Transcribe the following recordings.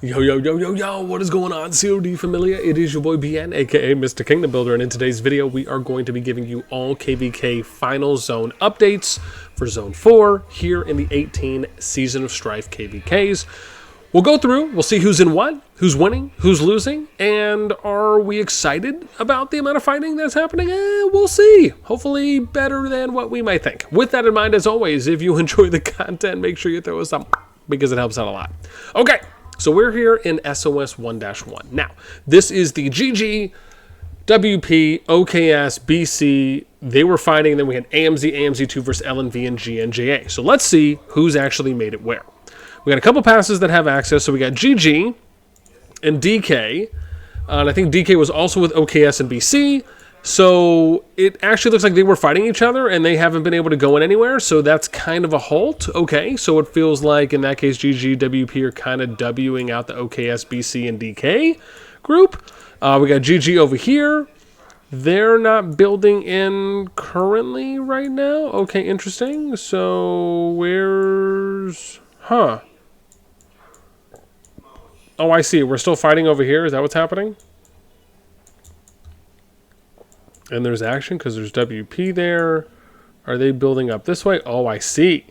Yo, yo, yo, yo, yo, what is going on, CoD Familia? It is your boy BN, aka Mr. Kingdom Builder, and in today's video, we are going to be giving you all KvK Final Zone updates for Zone 4 here in the 18 Season of Strife KvKs. We'll go through, we'll see who's in what, who's winning, who's losing, and are we excited about the amount of fighting that's happening? We'll see. Hopefully better than what we might think. With that in mind, as always, if you enjoy the content, make sure you throw us up because it helps out a lot. Okay. So we're here in SOS 1-1. Now, this is the GG, WP, OKS, BC. They were fighting, and then we had AMZ, AMZ2 versus LNV and GNJA. So let's see who's actually made it where. We got a couple passes that have access. So we got GG and DK. And I think DK was also with OKS and BC. So it actually looks like they were fighting each other and they haven't been able to go in anywhere. So that's kind of a halt. Okay, so it feels like in that case, GG, WP are kind of Wing out the OKS, BC, and DK group. We got GG over here. They're not building in currently right now. Okay, interesting. So where's... Huh. Oh, I see. We're still fighting over here. Is that what's happening? And there's action because there's WP there. Are they building up this way? Oh, I see.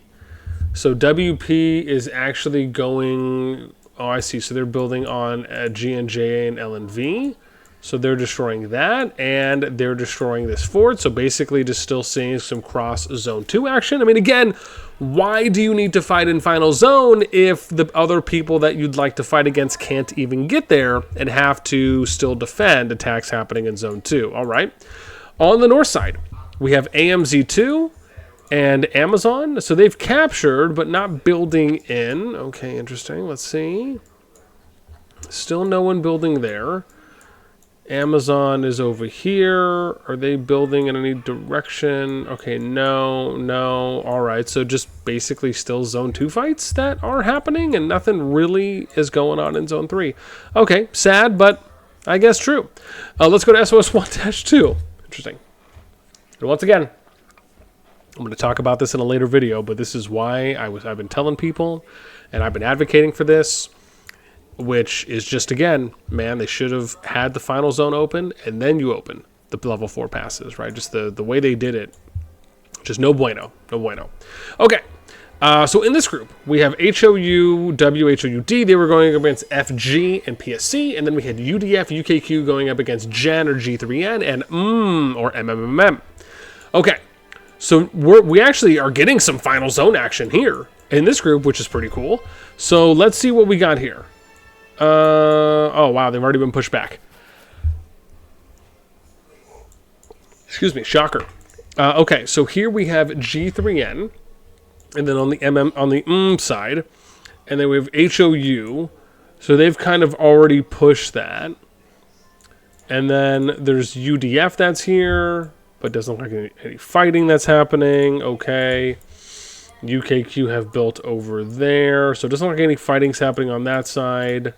So WP is actually going... Oh, I see. So they're building on GNJA and LNV. So they're destroying that. And they're destroying this fort. So basically just still seeing some cross Zone 2 action. I mean, again, why do you need to fight in Final Zone if the other people that you'd like to fight against can't even get there and have to still defend attacks happening in Zone 2? All right. On the north side, we have AMZ2 and Amazon. So they've captured, but not building in. Okay, interesting. Let's see. Still no one building there. Amazon is over here. Are they building in any direction? Okay, no. All right, so just basically still Zone 2 fights that are happening and nothing really is going on in Zone 3. Okay, sad, but I guess true. Let's go to SOS 1-2. Interesting. And once again, I'm going to talk about this in a later video, but this is why I've been telling people and I've been advocating for this, which is just, again, man, they should have had the final zone open and then you open the level 4 passes, right? Just the way they did it, just no bueno. Okay. So in this group, we have HOU, WHOUD. They were going up against FG and PSC. And then we had UDF, UKQ going up against Gen or G3N and or MMMM. Okay. So we actually are getting some final zone action here in this group, which is pretty cool. So let's see what we got here. Oh, wow. They've already been pushed back. Excuse me. Shocker. Okay. So here we have G3N. And then on the side, and then we have HOU. So they've kind of already pushed that. And then there's UDF that's here, but doesn't look like any fighting that's happening. Okay. UKQ have built over there. So it doesn't look like any fighting's happening on that side.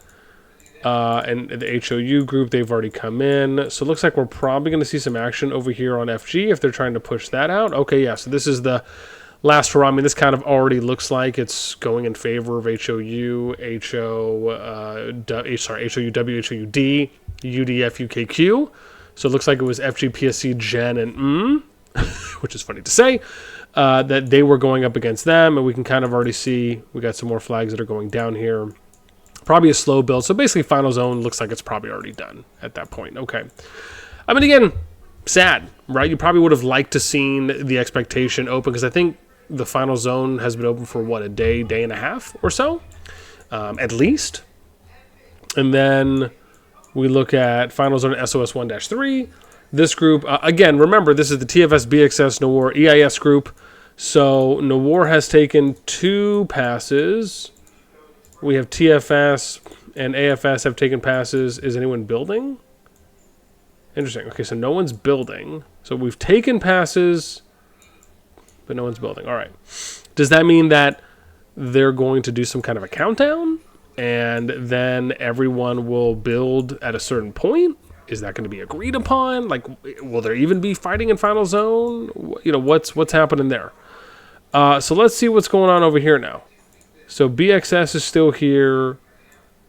And the HOU group, they've already come in. So it looks like we're probably going to see some action over here on FG if they're trying to push that out. Okay, yeah, so this is the... last hurrah. I mean, this kind of already looks like it's going in favor of HOU, WHOUD, UDF, UKQ. So it looks like it was FG, PSC, Gen, and which is funny to say, that they were going up against them. And we can kind of already see we got some more flags that are going down here. Probably a slow build. So basically, Final Zone looks like it's probably already done at that point. Okay. I mean, again, sad, right? You probably would have liked to seen the expectation open because I think the final zone has been open for, what, a day and a half or so, at least. And then we look at final zone SOS 1-3. This group, again, remember, this is the TFS, BXS, Nawar, EIS group. So Nawar has taken 2 passes. We have TFS and AFS have taken passes. Is anyone building? Interesting. Okay, so no one's building. So we've taken passes, but no one's building. All right. Does that mean that they're going to do some kind of a countdown and then everyone will build at a certain point? Is that going to be agreed upon? Like, will there even be fighting in Final Zone? You know, what's happening there? So let's see what's going on over here now. So BXS is still here.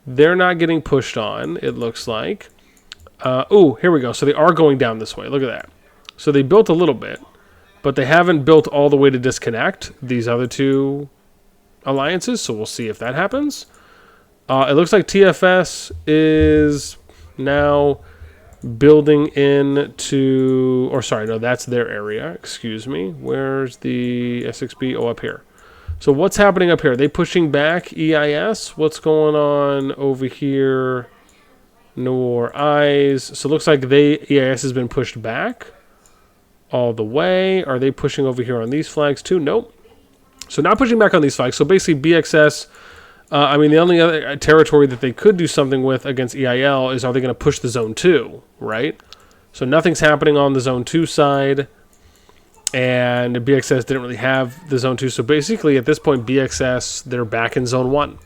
They're not getting pushed on, it looks like. Oh, here we go. So they are going down this way. Look at that. So they built a little bit, but they haven't built all the way to disconnect these other two alliances. So we'll see if that happens. It looks like TFS is now building into, or sorry, no, that's their area. Excuse me. Where's the SXB? Oh, up here. So what's happening up here? Are they pushing back EIS? What's going on over here? No more eyes. So it looks like EIS has been pushed back all the way. Are they pushing over here on these flags too? Nope. So not pushing back on these flags. So basically BXS, I mean, the only other territory that they could do something with against EIL is, are they going to push the Zone 2, right? So nothing's happening on the Zone 2 side. And BXS didn't really have the Zone 2. So basically, at this point, BXS, they're back in Zone 1.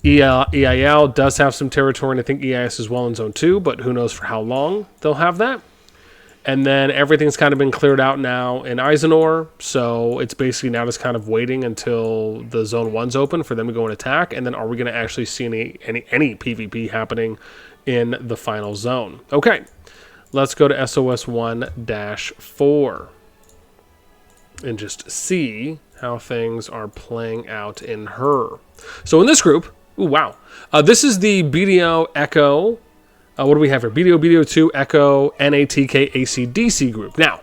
EIL does have some territory, and I think EIS is well in Zone 2, but who knows for how long they'll have that. And then everything's kind of been cleared out now in Eisenhower, so it's basically now just kind of waiting until the Zone 1's open for them to go and attack, and then are we going to actually see any PvP happening in the final zone? Okay, let's go to SOS 1-4 and just see how things are playing out in her. So in this group, ooh, wow. This is the BDO Echo. What do we have here? BDO, BDO2, Echo, NATK, ACDC group. Now,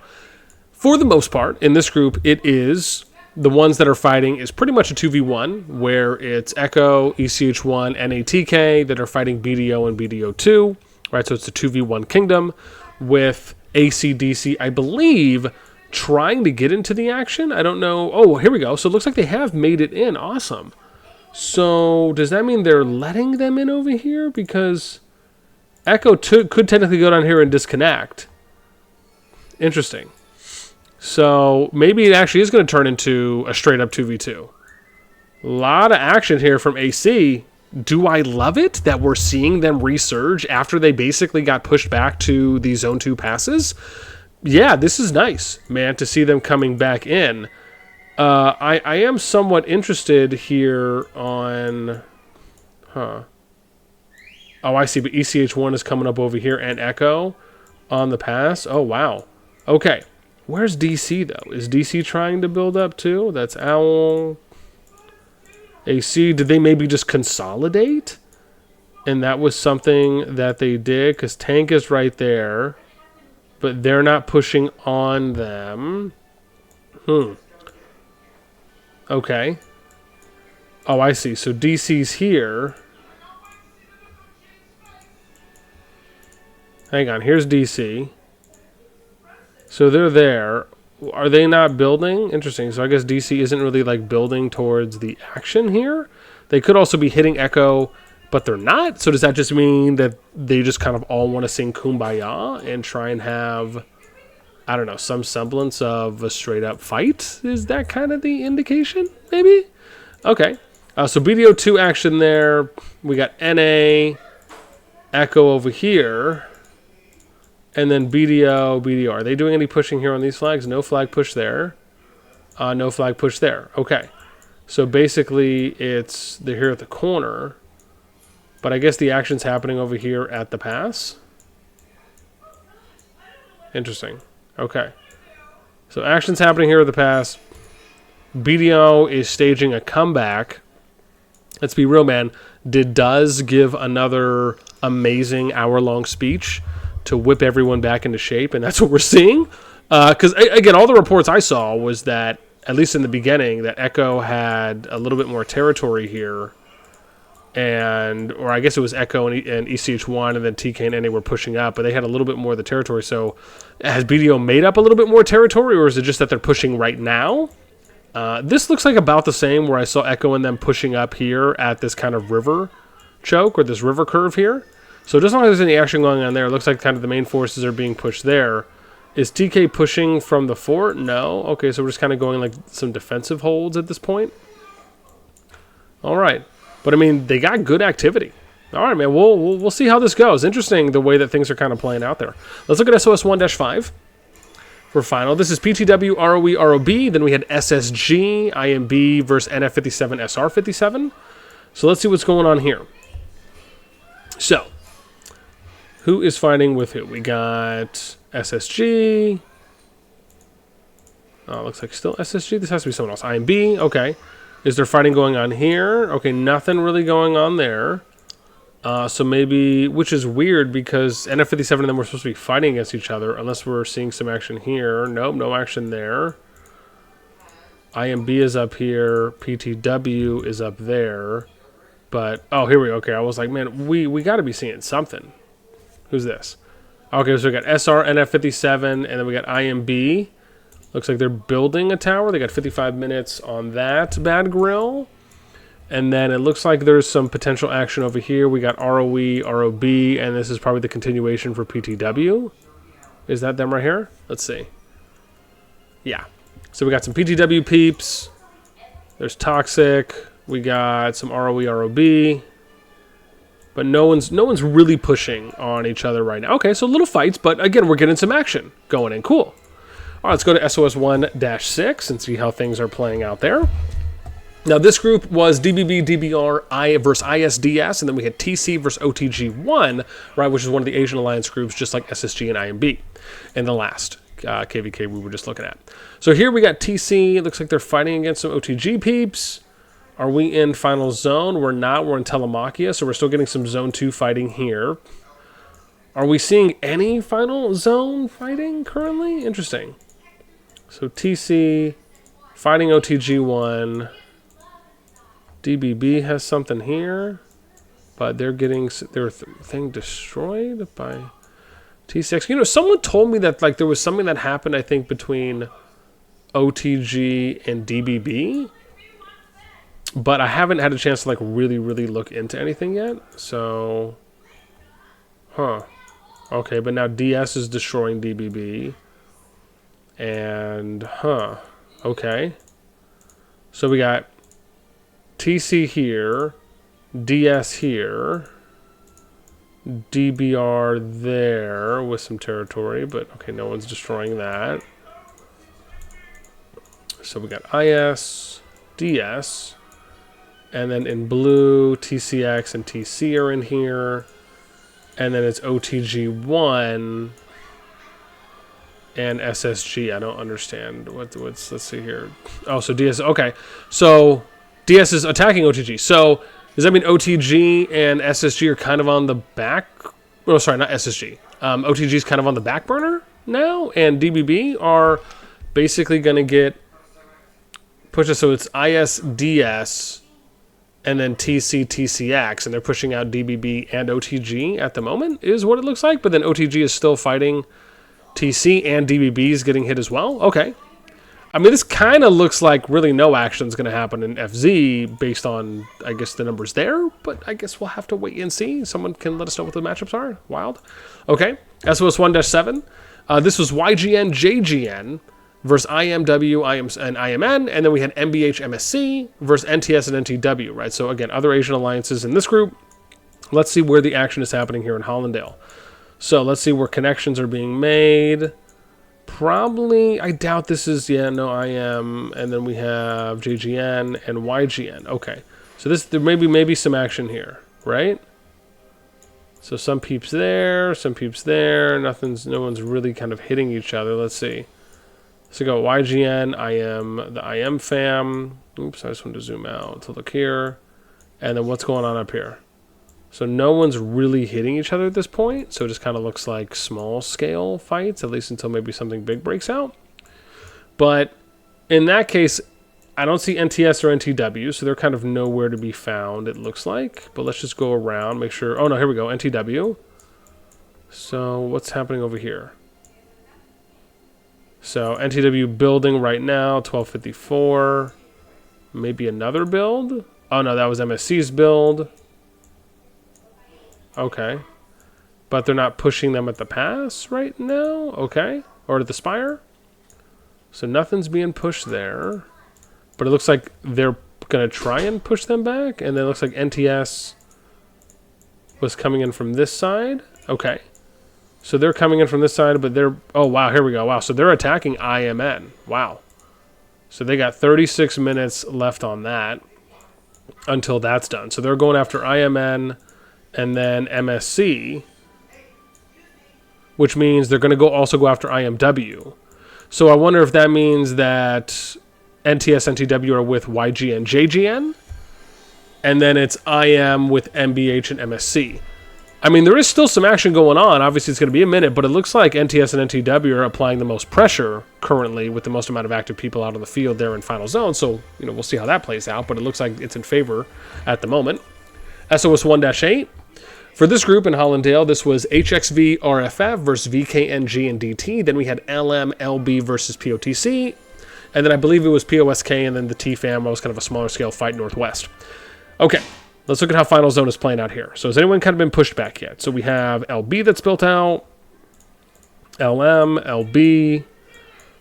for the most part, in this group, it is the ones that are fighting is pretty much a 2v1, where it's Echo, ECH1, NATK that are fighting BDO and BDO2, right? So it's a 2v1 kingdom with ACDC, I believe, trying to get into the action. I don't know. Oh, here we go. So it looks like they have made it in. Awesome. So does that mean they're letting them in over here? Because Echo could technically go down here and disconnect. Interesting. So maybe it actually is going to turn into a straight up 2v2. A lot of action here from AC. Do I love it that we're seeing them resurge after they basically got pushed back to the Zone 2 passes? Yeah, this is nice, man, to see them coming back in. I am somewhat interested here on... Huh. Oh, I see, but ECH1 is coming up over here and Echo on the pass. Oh, wow. Okay. Where's DC, though? Is DC trying to build up, too? That's Owl. AC, did they maybe just consolidate? And that was something that they did? Because Tank is right there, but they're not pushing on them. Okay. Oh, I see. So DC's here. Hang on, here's DC. So they're there. Are they not building? Interesting. So I guess DC isn't really like building towards the action here. They could also be hitting Echo, but they're not. So does that just mean that they just kind of all want to sing Kumbaya and try and have, I don't know, some semblance of a straight up fight? Is that kind of the indication? Maybe? Okay. So BDO2 action there. We got NA, Echo over here. And then BDO. Are they doing any pushing here on these flags? No flag push there. No flag push there. Okay. So basically, they're here at the corner. But I guess the action's happening over here at the pass. Interesting. Okay. So action's happening here at the pass. BDO is staging a comeback. Let's be real, man. Does give another amazing hour-long speech to whip everyone back into shape, and that's what we're seeing. Because, again, all the reports I saw was that, at least in the beginning, that Echo had a little bit more territory here, or I guess it was Echo and ECH1, and then TK and NA were pushing up, but they had a little bit more of the territory. So has BDO made up a little bit more territory, or is it just that they're pushing right now? This looks like about the same, where I saw Echo and them pushing up here at this kind of river choke, or this river curve here. So just as long as there's any action going on there, it looks like kind of the main forces are being pushed there. Is TK pushing from the fort? No. Okay, so we're just kind of going like some defensive holds at this point. All right. But, I mean, they got good activity. All right, man. We'll see how this goes. Interesting the way that things are kind of playing out there. Let's look at SOS 1-5 for final. This is PTW, ROE, ROB. Then we had SSG, IMB versus NF57, SR57. So let's see what's going on here. So, who is fighting with who? We got SSG. Oh, looks like still SSG. This has to be someone else. IMB. Okay. Is there fighting going on here? Okay, nothing really going on there. So maybe, which is weird because NF57 and them were supposed to be fighting against each other, unless we're seeing some action here. Nope, no action there. IMB is up here. PTW is up there. But, oh, here we go. Okay, I was like, man, we got to be seeing something. Who's this? Okay, so we got SR, NF57, and then we got IMB. Looks like they're building a tower. They got 55 minutes on that bad grill. And then it looks like there's some potential action over here. We got ROE, ROB, and this is probably the continuation for PTW. Is that them right here? Let's see. Yeah. So we got some PTW peeps. There's Toxic. We got some ROE, ROB. But no one's really pushing on each other right now. Okay, so little fights, but again, we're getting some action going in. Cool. All right, let's go to SOS 1-6 and see how things are playing out there. Now, this group was DBB, DBR, versus ISDS, and then we had TC versus OTG1, right, which is one of the Asian Alliance groups, just like SSG and IMB in the last KvK we were just looking at. So here we got TC. It looks like they're fighting against some OTG peeps. Are we in final zone? We're not. We're in Telemachia, so we're still getting some zone 2 fighting here. Are we seeing any final zone fighting currently? Interesting. So TC fighting OTG1. DBB has something here, but they're getting their thing destroyed by T6. You know, someone told me that like there was something that happened, I think, between OTG and DBB, but I haven't had a chance to like really look into anything yet. So, okay, but now DS is destroying DBB, and okay, so we got TC here, DS here, DBR there with some territory, but okay, no one's destroying that. So we got IS, DS, and then in blue, TCX and TC are in here, and then it's OTG1 and SSG. I don't understand what's, let's see here. Oh, so DS, okay, so DS is attacking OTG. So does that mean OTG and SSG are kind of on the back? Oh, sorry, not SSG. OTG is kind of on the back burner now, and DBB are basically going to get pushed. So it's ISDS and then TC, TCX, and they're pushing out DBB and OTG at the moment, is what it looks like. But then OTG is still fighting TC, and DBB is getting hit as well. Okay. I mean, this kind of looks like really no action is going to happen in FZ based on, I guess, the numbers there. But I guess we'll have to wait and see. Someone can let us know what the matchups are. Wild. Okay. SOS 1-7. This was YGN, JGN versus IMW, and IMN. And then we had MBH, MSC versus NTS and NTW, right? So, again, other Asian alliances in this group. Let's see where the action is happening here in Hollandale. So, let's see where connections are being made. Probably, I doubt this is, yeah, no, IM, and then we have JGN and YGN. Okay, so there may be some action here, right? So some peeps there, some peeps there. No one's really kind of hitting each other. Let's see. So go YGN, IM, the IM fam. Oops, I just wanted to zoom out to look here. And then what's going on up here? So no one's really hitting each other at this point. So it just kind of looks like small scale fights, at least until maybe something big breaks out. But in that case, I don't see NTS or NTW, so they're kind of nowhere to be found, it looks like. But let's just go around, make sure. Oh no, here we go, NTW. So what's happening over here? So NTW building right now, 1254. Maybe another build? Oh no, that was MSC's build. Okay. But they're not pushing them at the pass right now? Okay. Or at the spire? So nothing's being pushed there. But it looks like they're going to try and push them back. And then it looks like NTS was coming in from this side. Okay. So they're coming in from this side, but they're... Oh, wow. Here we go. Wow. So they're attacking IMN. Wow. So they got 36 minutes left on that until that's done. So they're going after IMN and then MSC, which means they're going to also go after IMW. So I wonder if that means that NTS, NTW are with YGN, JGN, and then it's IM with MBH and MSC. I mean, there is still some action going on. Obviously, it's going to be a minute, but it looks like NTS and NTW are applying the most pressure currently with the most amount of active people out on the field there in Final Zone. So, we'll see how that plays out, but it looks like it's in favor at the moment. SOS 1-8. For this group in Hollandale, this was HXV RFF versus VKNG and DT. Then we had LM LB versus POTC. And then I believe it was POSK and then the T Fam was kind of a smaller scale fight Northwest. Okay, let's look at how Final Zone is playing out here. So has anyone kind of been pushed back yet? So we have LB that's built out. LM, LB.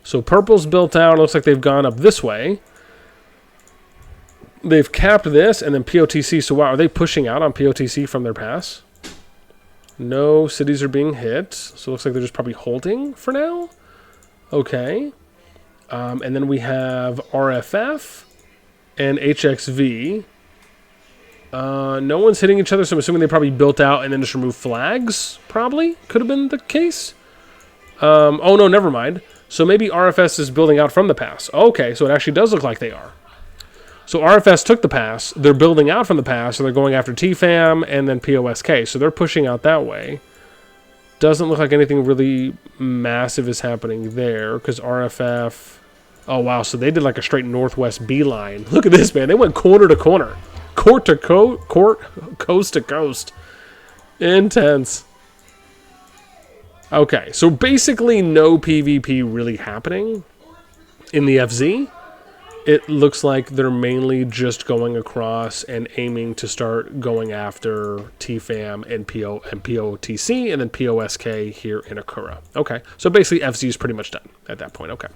So purple's built out. It looks like they've gone up this way. They've capped this, and then POTC. So, wow, are they pushing out on POTC from their pass? No cities are being hit. So, it looks like they're just probably holding for now. Okay. And then we have RFF and HXV. No one's hitting each other, so I'm assuming they probably built out and then just removed flags, probably. Could have been the case. Oh, no, never mind. So, maybe RFS is building out from the pass. Okay, so it actually does look like they are. So RFS took the pass, they're building out from the pass, so they're going after TFAM and then POSK. So they're pushing out that way. Doesn't look like anything really massive is happening there, because RFF... Oh, wow, so they did like a straight northwest beeline. Look at this, man. They went corner to corner. Coast to coast. Intense. Okay, so basically no PvP really happening in the FZ. It looks like they're mainly just going across and aiming to start going after TFAM and POTC and then POSK here in Akura. Okay, so basically FZ is pretty much done at that point. Okay.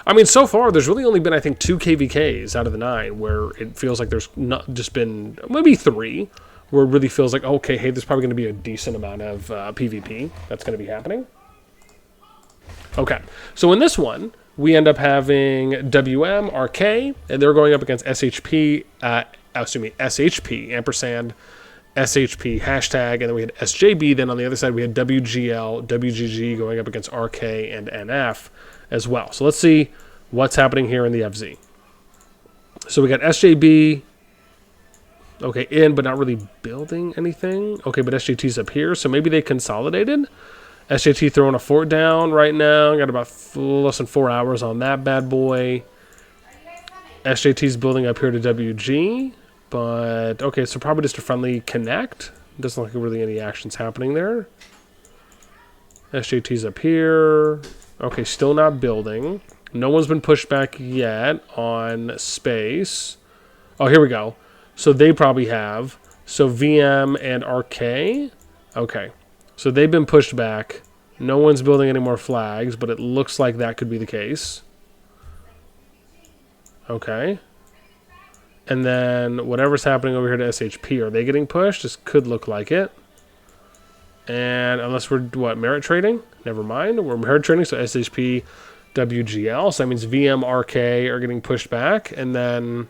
I mean, so far, there's really only been, I think, 2 KvKs out of the 9 where it feels like there's not just been, maybe 3, where it really feels like, okay, hey, there's probably going to be a decent amount of PvP that's going to be happening. Okay, so in this one, we end up having WM, RK, and they're going up against SHP, SHP, ampersand, SHP, hashtag, and then we had SJB. Then on the other side, we had WGL, WGG going up against RK and NF as well. So let's see what's happening here in the FZ. So we got SJB, okay, in, but not really building anything. Okay, but SJT's up here, so maybe they consolidated. SJT throwing a fort down right now. Got about less than 4 hours on that bad boy. SJT's building up here to WG. But, okay, so probably just a friendly connect. Doesn't look like really any actions happening there. SJT's up here. Okay, still not building. No one's been pushed back yet on space. Oh, here we go. So they probably have. So VM and RK. Okay. So they've been pushed back. No one's building any more flags, but it looks like that could be the case. Okay. And then whatever's happening over here to SHP, are they getting pushed? This could look like it. And unless we're, what, merit trading? Never mind. We're merit trading, so SHP, WGL. So that means VM, RK are getting pushed back. And then,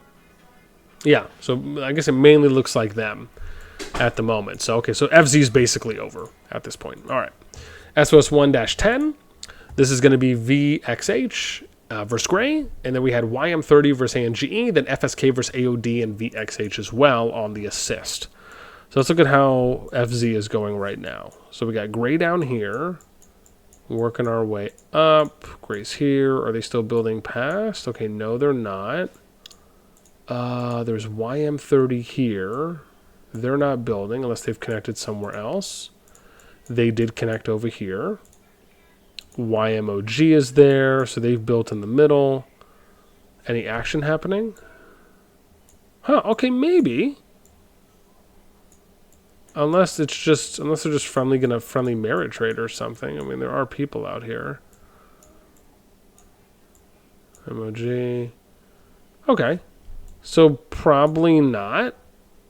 yeah, so I guess it mainly looks like them at the moment. So, okay, so FZ is basically over at this point. All right. SOS 1-10. This is going to be VXH versus Gray. And then we had YM30 versus ANGE. Then FSK versus AOD and VXH as well on the assist. So let's look at how FZ is going right now. So we got Gray down here. Working our way up. Gray's here. Are they still building past? Okay, no, they're not. There's YM30 here. They're not building unless they've connected somewhere else. They did connect over here. YMOG is there, so they've built in the middle. Any action happening? Huh, okay, maybe. Unless they're just gonna friendly merit trade or something. I mean, there are people out here. MOG. Okay. So probably not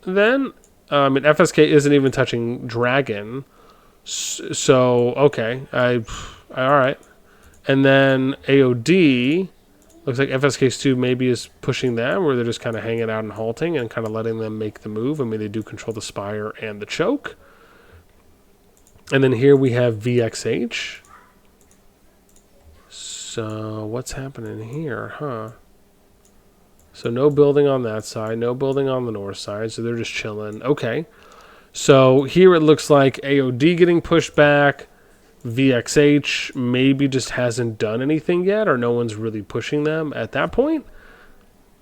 then. I mean, FSK isn't even touching Dragon. So, okay. All right. And then AOD Looks like FSK2 maybe is pushing them, where they're just kind of hanging out and halting and kind of letting them make the move. I mean, they do control the Spire and the Choke. And then here we have VXH. So what's happening here, huh? So no building on that side, no building on the north side, so they're just chilling. Okay. So here it looks like AOD getting pushed back. VXH maybe just hasn't done anything yet, or no one's really pushing them at that point.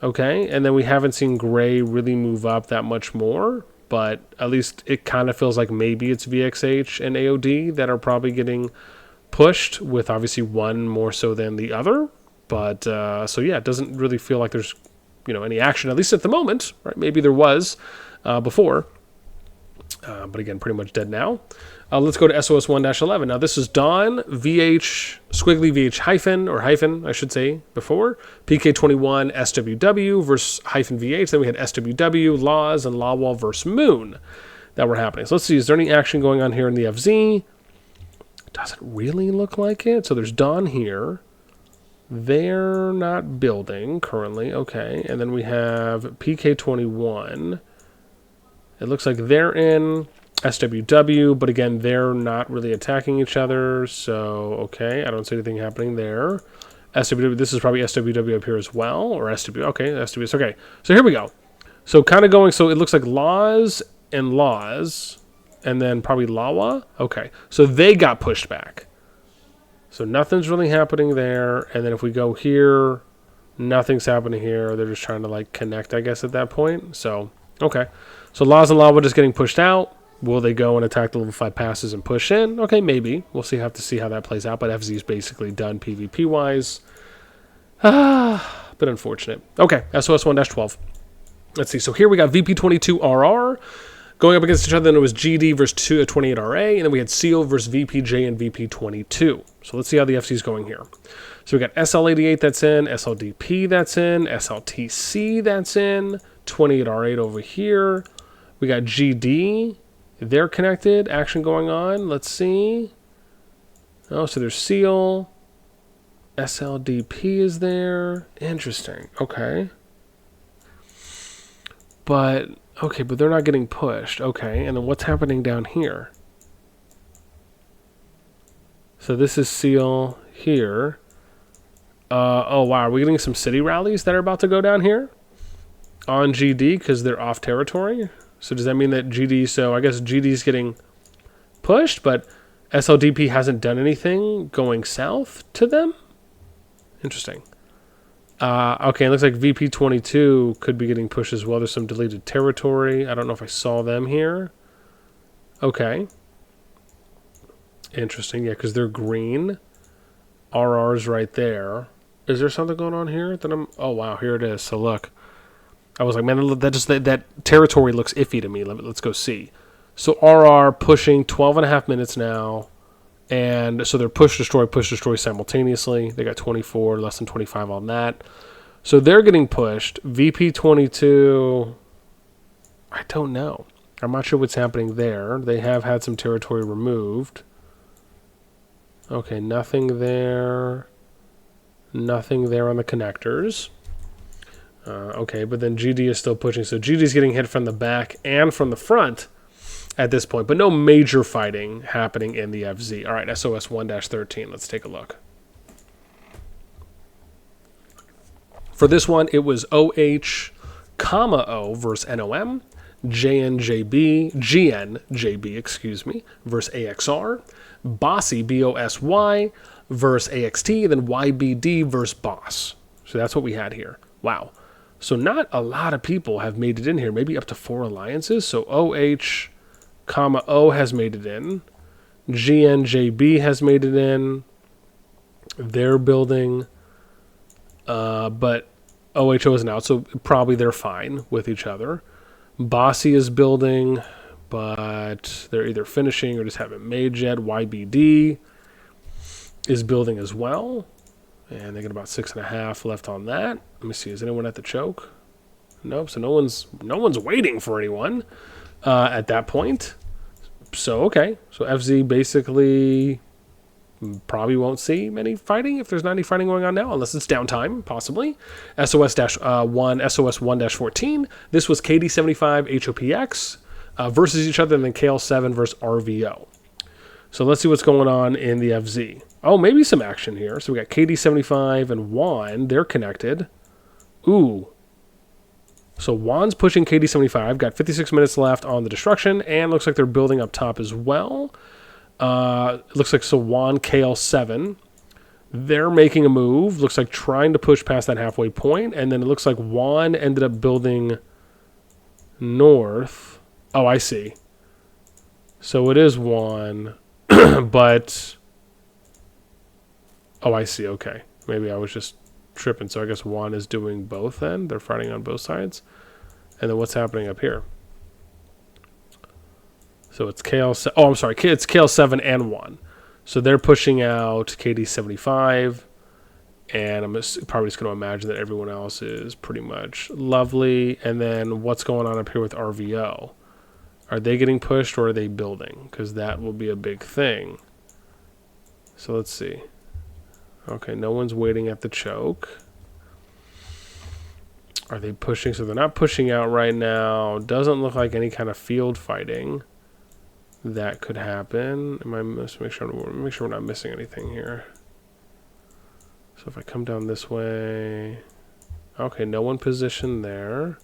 Okay, and then we haven't seen Gray really move up that much more, but at least it kind of feels like maybe it's VXH and AOD that are probably getting pushed, with obviously one more so than the other. But so yeah, it doesn't really feel like there's any action, at least at the moment, right? Maybe there was before, but again, pretty much dead now. Let's go to SOS1-11. Now this is Dawn, VH, squiggly VH hyphen, I should say, before. PK21, SWW versus hyphen VH. Then we had SWW, Laws, and Lawwall versus Moon that were happening. So let's see, is there any action going on here in the FZ? Doesn't really look like it. So there's Dawn here. They're not building currently. Okay. And then we have PK21. It looks like they're in SWW, but again, they're not really attacking each other. So, okay, I don't see anything happening there. SWW, this is probably SWW up here as well, or SW. Okay, SWW. Okay, so here we go. So kind of going, so it looks like Laws, and then probably Lawa. Okay, so they got pushed back. So nothing's really happening there. And then if we go here, nothing's happening here. They're just trying to like connect, I guess, at that point. So, okay. So Laws and Lawa just getting pushed out. Will they go and attack the level 5 passes and push in? Okay, maybe. We'll see. Have to see how that plays out. But FZ is basically done PvP-wise. But unfortunate. Okay, SOS1-12. Let's see. So here we got VP22RR going up against each other. Then it was GD versus 28RA. And then we had SEAL versus VPJ and VP22. So let's see how the FC is going here. So we got SL88 that's in, SLDP that's in, SLTC that's in, 28R8 over here. We got GD. They're connected. Action going on. Let's see. Oh, so there's SEAL. SLDP is there. Interesting. Okay. But they're not getting pushed. Okay, and then what's happening down here? So this is SEAL here. Oh, wow. Are we getting some city rallies that are about to go down here? On GD because they're off territory? So does that mean that GD... So I guess GD's getting pushed, but SLDP hasn't done anything going south to them? Interesting. Okay, it looks like VP22 could be getting pushed as well. There's some deleted territory. I don't know if I saw them here. Okay. Interesting, yeah, because they're green. RR's right there. Is there something going on here that I'm... Oh, wow, here it is. So look. I was like, man, that territory looks iffy to me. Let's go see. So RR pushing 12.5 minutes now. And so they're push, destroy simultaneously. They got 24, less than 25 on that. So they're getting pushed. VP22, I don't know. I'm not sure what's happening there. They have had some territory removed. Okay, nothing there. Nothing there on the connectors. Okay, but then GD is still pushing. So GD's getting hit from the back and from the front at this point. But no major fighting happening in the FZ. All right, SOS 1-13. Let's take a look. For this one, it was OH, O versus NOM. GNJB, excuse me, versus AXR. Bossy, BOSY, versus AXT. Then YBD versus Boss. So that's what we had here. Wow. So not a lot of people have made it in here. Maybe up to 4 alliances. So OH, O has made it in. GNJB has made it in. They're building. But OHO isn't out. So probably they're fine with each other. Bossy is building, but they're either finishing or just haven't made yet. YBD is building as well. And they got about 6.5 left on that. Let me see. Is anyone at the choke? Nope. So no one's waiting for anyone at that point. So okay. So FZ basically Probably won't see many fighting if there's not any fighting going on now, unless it's downtime, possibly. SOS-1, SOS-1-14. This was KD75 HOPX versus each other, and then KL7 versus RVO. So let's see what's going on in the FZ. Oh, maybe some action here. So we got KD75 and Juan. They're connected. Ooh. So Juan's pushing KD75. Got 56 minutes left on the destruction, and looks like they're building up top as well. It looks like so Juan KL7. They're making a move. Looks like trying to push past that halfway point, and then it looks like Juan ended up building north. Oh, I see. So it is Juan, but... Oh, I see. Okay. Maybe I was just tripping. So I guess Juan is doing both then. They're fighting on both sides. And then what's happening up here? So it's KL7. Oh, I'm sorry. It's KL7 and 1. So they're pushing out KD75. And I'm probably just going to imagine that everyone else is pretty much lovely. And then what's going on up here with RVO? Are they getting pushed or are they building? Because that will be a big thing. So let's see. Okay, no one's waiting at the choke. Are they pushing? So they're not pushing out right now. Doesn't look like any kind of field fighting that could happen. Let's make sure we're not missing anything here. So if I come down this way, okay, no one positioned there.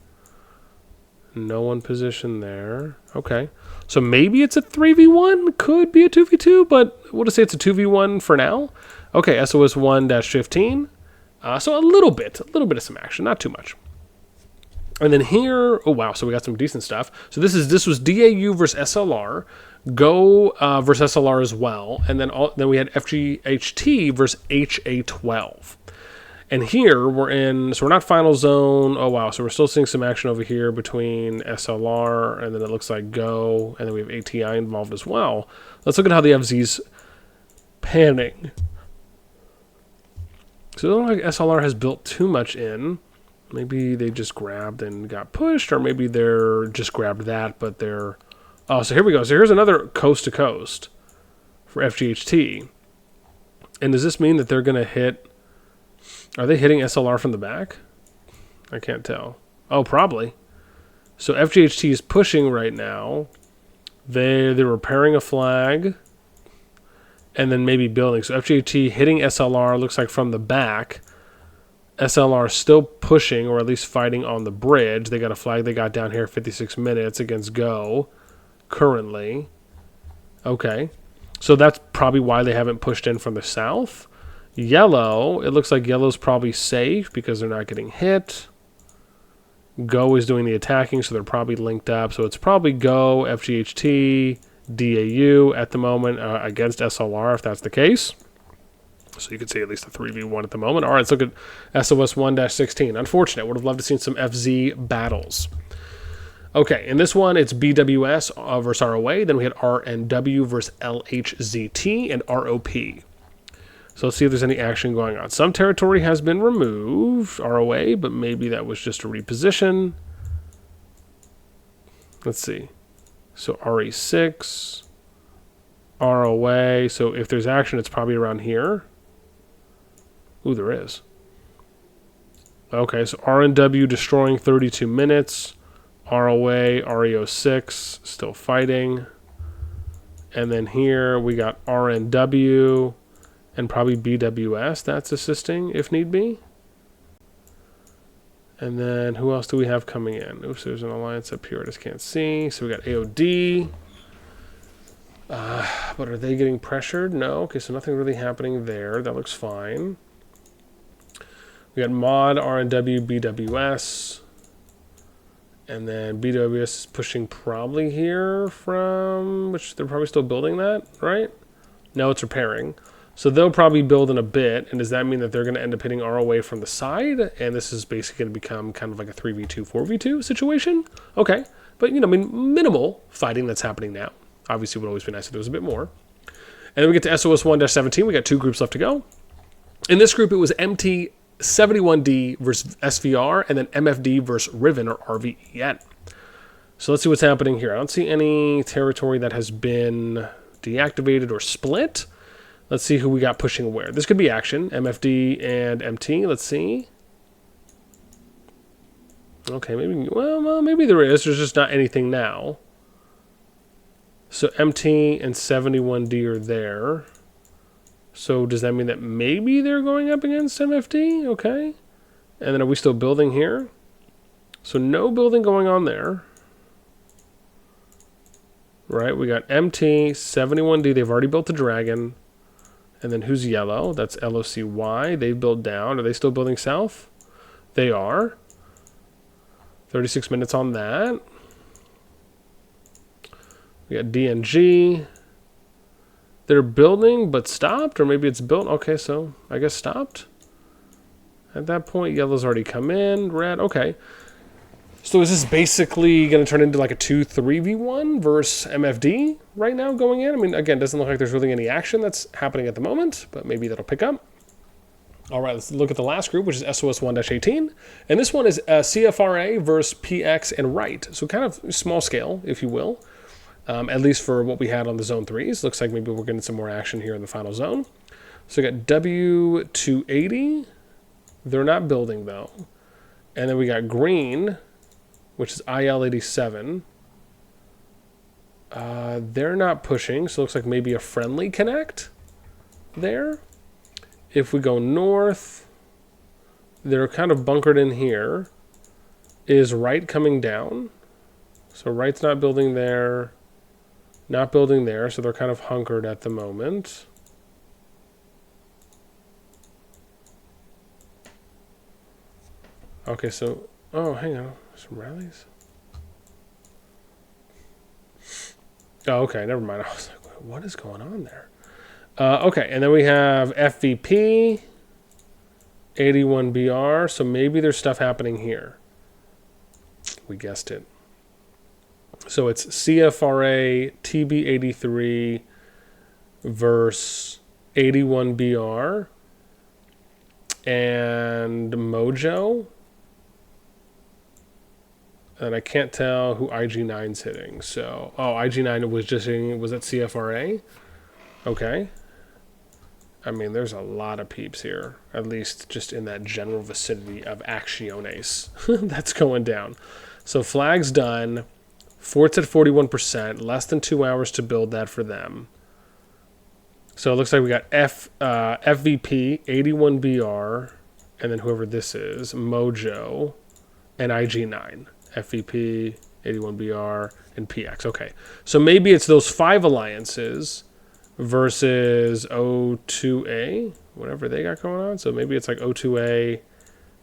No one positioned there. Okay, so maybe it's a 3v1. Could be a 2v2, but we'll just say it's a 2v1 for now. Okay, SOS 1-15. So a little bit of some action, not too much. And then here, oh wow, so we got some decent stuff. So this was DAU versus SLR, Go versus SLR as well, and then we had FGHT versus HA12. And here so we're not final zone. Oh wow, so we're still seeing some action over here between SLR, and then it looks like Go, and then we have ATI involved as well. Let's look at how the FZ's panning. So it doesn't look like SLR has built too much in. Maybe they just grabbed and got pushed, or maybe they're just grabbed that, but they're... Oh, so here we go. So here's another coast-to-coast for FGHT. And does this mean that they're going to hit... Are they hitting SLR from the back? I can't tell. Oh, probably. So FGHT is pushing right now. They're repairing a flag. And then maybe building. So FGHT hitting SLR looks like from the back. SLR still pushing, or at least fighting on the bridge. They got a flag they got down here 56 minutes against Go currently. Okay. So that's probably why they haven't pushed in from the south. Yellow, it looks like Yellow's probably safe because they're not getting hit. Go is doing the attacking, so they're probably linked up. So it's probably Go, FGHT, DAU at the moment against SLR, if that's the case. So you could see at least a 3v1 at the moment. All right, let's look at SOS 1-16. Unfortunate. Would have loved to seen some FZ battles. Okay, in this one, it's BWS versus ROA. Then we had RNW versus LHZT and ROP. So let's see if there's any action going on. Some territory has been removed, ROA, but maybe that was just a reposition. Let's see. So RE6, ROA. So if there's action, it's probably around here. Ooh, there is. Okay, so RNW destroying 32 minutes. ROA, REO6, still fighting. And then here we got RNW and probably BWS that's assisting if need be. And then who else do we have coming in? Oops, there's an alliance up here I just can't see. So we got AOD. But are they getting pressured? No. Okay, so nothing really happening there. That looks fine. We got Mod, RNW, BWS. And then BWS is pushing probably here from... Which they're probably still building that, right? No, it's repairing. So they'll probably build in a bit. And does that mean that they're going to end up hitting ROA from the side? And this is basically going to become kind of like a 3v2, 4v2 situation? Okay. But, you know, I mean, minimal fighting that's happening now. Obviously, it would always be nice if there was a bit more. And then we get to SOS 1-17. We got 2 groups left to go. In this group, it was MT71D versus SVR, and then MFD versus Riven or RVEN. So let's see what's happening here. I don't see any territory that has been deactivated or split. Let's see who we got pushing where. This could be action, MFD and MT. Let's see. Okay, maybe, well, maybe there is. There's just not anything now. So MT and 71D are there. So does that mean that maybe they're going up against MFD? Okay. And then are we still building here? So no building going on there. Right, we got MT, 71D. They've already built the dragon. And then who's yellow? That's LOCY. They've built down. Are they still building south? They are. 36 minutes on that. We got DNG. They're building but stopped, or maybe it's built. Okay, so I guess stopped. At that point, yellow's already come in. Red, okay. So is this basically going to turn into like a 2-3v1 versus MFD right now going in? I mean, again, doesn't look like there's really any action that's happening at the moment, but maybe that'll pick up. All right, let's look at the last group, which is SOS 1-18. And this one is CFRA versus PX and right. So kind of small scale, if you will, at least for what we had on the zone 3s. Looks like maybe we're getting some more action here in the final zone. So we got W280. They're not building, though. And then we got green, which is IL87. They're not pushing, so it looks like maybe a friendly connect there. If we go north, they're kind of bunkered in here. Is right coming down? So right's not building there, not building there, so they're kind of hunkered at the moment. Okay, so, oh, hang on, some rallies? Oh, okay, never mind. I was like, what is going on there? Okay, and then we have FVP, 81BR, so maybe there's stuff happening here. We guessed it. So it's CFRA, TB83 versus 81BR and Mojo. And I can't tell who IG9's hitting. So, oh, IG9 was just hitting, was that CFRA? Okay. I mean, there's a lot of peeps here, at least just in that general vicinity of Acciones. That's going down. So flag's done. Fort's at 41%. Less than 2 hours to build that for them. So it looks like we got FVP, 81BR, and then whoever this is, Mojo, and IG9. FVP, 81BR, and PX. Okay. So maybe it's those 5 alliances versus O2A, whatever they got going on. So maybe it's like O2A,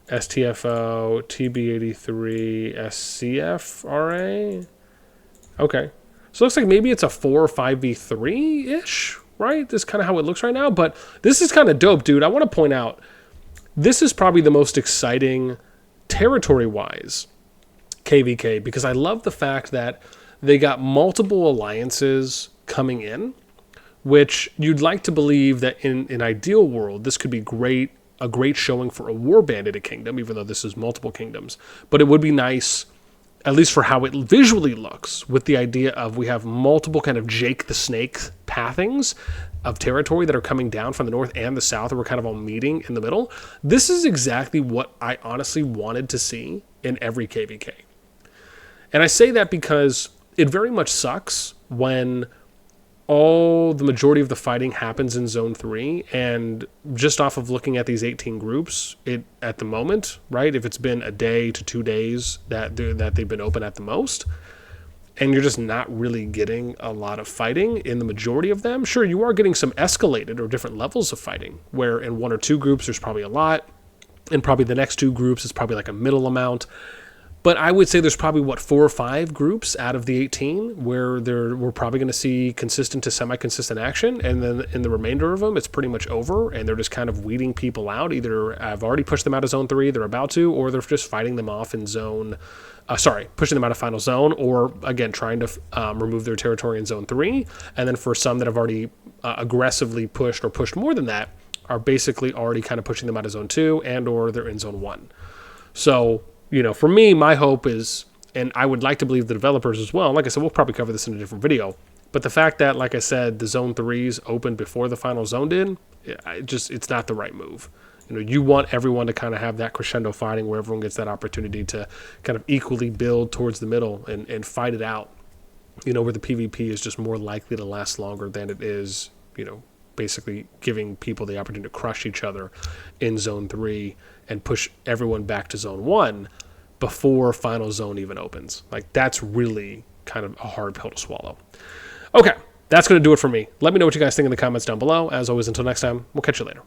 STFO, TB83, SCFRA. Okay. So it looks like maybe it's a 4 or 5v3-ish, right? This is kind of how it looks right now. But this is kind of dope, dude. I want to point out, this is probably the most exciting territory-wise KvK, because I love the fact that they got multiple alliances coming in, which you'd like to believe that in an ideal world, this could be a great showing for a war bandit kingdom, even though this is multiple kingdoms. But it would be nice, at least for how it visually looks, with the idea of we have multiple kind of Jake the Snake pathings of territory that are coming down from the north and the south, and we're kind of all meeting in the middle. This is exactly what I honestly wanted to see in every KvK. And I say that because it very much sucks when the majority of the fighting happens in Zone 3, and just off of looking at these 18 groups, at the moment, right, if it's been a day to 2 days that they've been open at the most, and you're just not really getting a lot of fighting in the majority of them. Sure, you are getting some escalated or different levels of fighting, where in 1 or 2 groups there's probably a lot, and probably the next 2 groups is probably like a middle amount. But I would say there's probably, 4 or 5 groups out of the 18 where we're probably going to see consistent to semi-consistent action. And then in the remainder of them, it's pretty much over. And they're just kind of weeding people out. Either I've already pushed them out of Zone 3, they're about to, or they're just fighting them off in pushing them out of Final Zone, or, again, trying to remove their territory in Zone 3. And then for some that have already aggressively pushed or pushed more than that, are basically already kind of pushing them out of Zone 2, and or they're in Zone 1. So, for me, my hope is, and I would like to believe the developers as well, like I said, we'll probably cover this in a different video, But the fact that, like I said, the zone 3s opened before the final zone did, it's not the right move. You want everyone to kind of have that crescendo fighting where everyone gets that opportunity to kind of equally build towards the middle and fight it out, where the PvP is just more likely to last longer than it is, basically giving people the opportunity to crush each other in zone 3 and push everyone back to zone 1 before final zone even opens. Like, that's really kind of a hard pill to swallow. Okay, that's going to do it for me. Let me know what you guys think in the comments down below. As always, until next time, we'll catch you later.